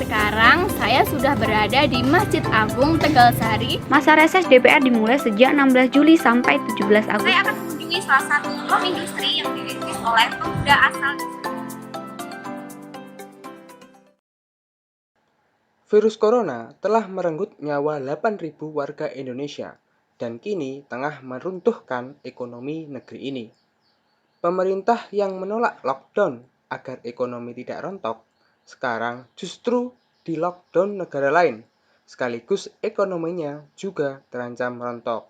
Sekarang saya sudah berada di Masjid Agung Tegalsari. Masa reses DPR dimulai sejak 16 Juli sampai 17 Agustus. Saya akan mengunjungi salah satu home industri yang dirintis oleh pemuda asal Virus corona telah merenggut nyawa 8.000 warga Indonesia dan kini tengah meruntuhkan ekonomi negeri ini. Pemerintah yang menolak lockdown agar ekonomi tidak rontok, sekarang justru di lockdown negara lain, sekaligus ekonominya juga terancam rontok.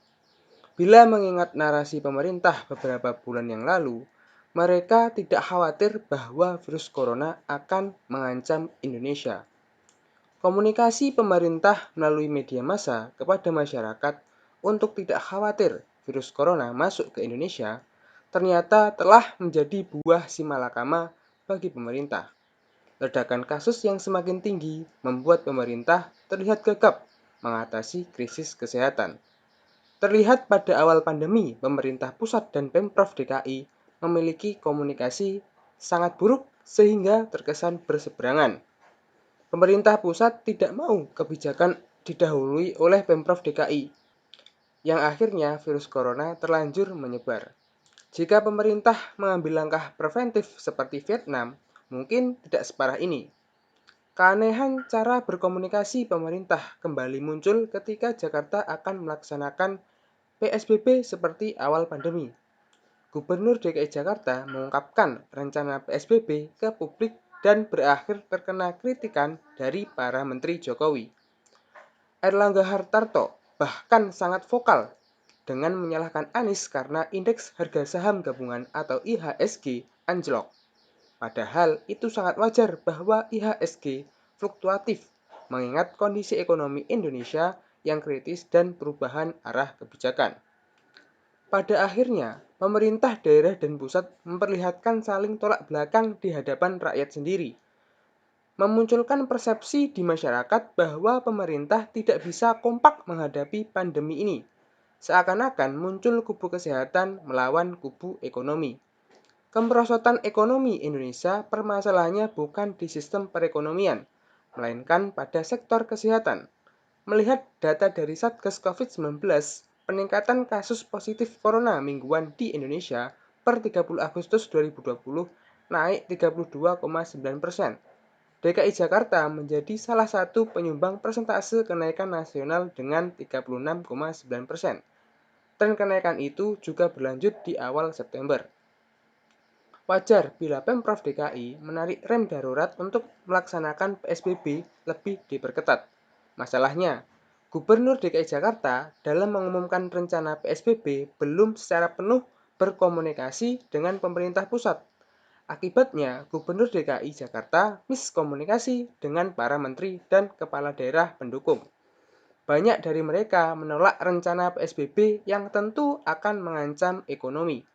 Bila mengingat narasi pemerintah beberapa bulan yang lalu, mereka tidak khawatir bahwa virus corona akan mengancam Indonesia. Komunikasi pemerintah melalui media massa kepada masyarakat untuk tidak khawatir virus corona masuk ke Indonesia ternyata telah menjadi buah simalakama bagi pemerintah. Ledakan kasus yang semakin tinggi membuat pemerintah terlihat gegap mengatasi krisis kesehatan. Terlihat pada awal pandemi, pemerintah pusat dan Pemprov DKI memiliki komunikasi sangat buruk sehingga terkesan berseberangan. Pemerintah pusat tidak mau kebijakan didahului oleh Pemprov DKI, yang akhirnya virus corona terlanjur menyebar. Jika pemerintah mengambil langkah preventif seperti Vietnam, mungkin tidak separah ini. Keanehan cara berkomunikasi pemerintah kembali muncul ketika Jakarta akan melaksanakan PSBB seperti awal pandemi. Gubernur DKI Jakarta mengungkapkan rencana PSBB ke publik dan berakhir terkena kritikan dari para menteri Jokowi. Erlangga Hartarto bahkan sangat vokal dengan menyalahkan Anies karena indeks harga saham gabungan atau IHSG anjlok. Padahal itu sangat wajar bahwa IHSG fluktuatif mengingat kondisi ekonomi Indonesia yang kritis dan perubahan arah kebijakan. Pada akhirnya, pemerintah daerah dan pusat memperlihatkan saling tolak belakang di hadapan rakyat sendiri, memunculkan persepsi di masyarakat bahwa pemerintah tidak bisa kompak menghadapi pandemi ini. Seakan-akan muncul kubu kesehatan melawan kubu ekonomi. Kemerosotan ekonomi Indonesia permasalahannya bukan di sistem perekonomian, melainkan pada sektor kesehatan. Melihat data dari Satgas COVID-19, peningkatan kasus positif corona mingguan di Indonesia per 30 Agustus 2020 naik 32,9%. DKI Jakarta menjadi salah satu penyumbang persentase kenaikan nasional dengan 36,9%. Tren kenaikan itu juga berlanjut di awal September. Wajar bila Pemprov DKI menarik rem darurat untuk melaksanakan PSBB lebih diperketat. Masalahnya, Gubernur DKI Jakarta dalam mengumumkan rencana PSBB belum secara penuh berkomunikasi dengan pemerintah pusat. Akibatnya, Gubernur DKI Jakarta miskomunikasi dengan para menteri dan kepala daerah pendukung. Banyak dari mereka menolak rencana PSBB yang tentu akan mengancam ekonomi,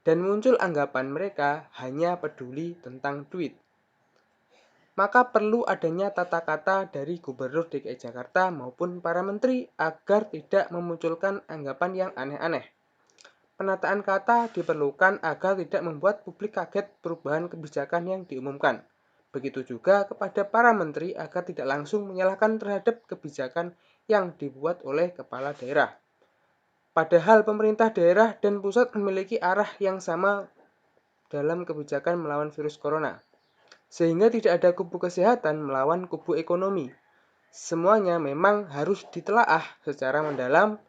dan muncul anggapan mereka hanya peduli tentang duit. Maka perlu adanya tata kata dari Gubernur DKI Jakarta maupun para menteri agar tidak memunculkan anggapan yang aneh-aneh. Penataan kata diperlukan agar tidak membuat publik kaget perubahan kebijakan yang diumumkan. Begitu juga kepada para menteri agar tidak langsung menyalahkan terhadap kebijakan yang dibuat oleh kepala daerah. Padahal pemerintah daerah dan pusat memiliki arah yang sama dalam kebijakan melawan virus corona. Sehingga tidak ada kubu kesehatan melawan kubu ekonomi. Semuanya memang harus ditelaah secara mendalam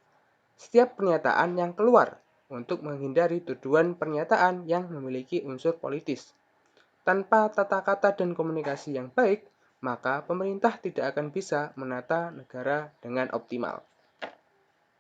setiap pernyataan yang keluar untuk menghindari tuduhan pernyataan yang memiliki unsur politis. Tanpa tata kata dan komunikasi yang baik, maka pemerintah tidak akan bisa menata negara dengan optimal.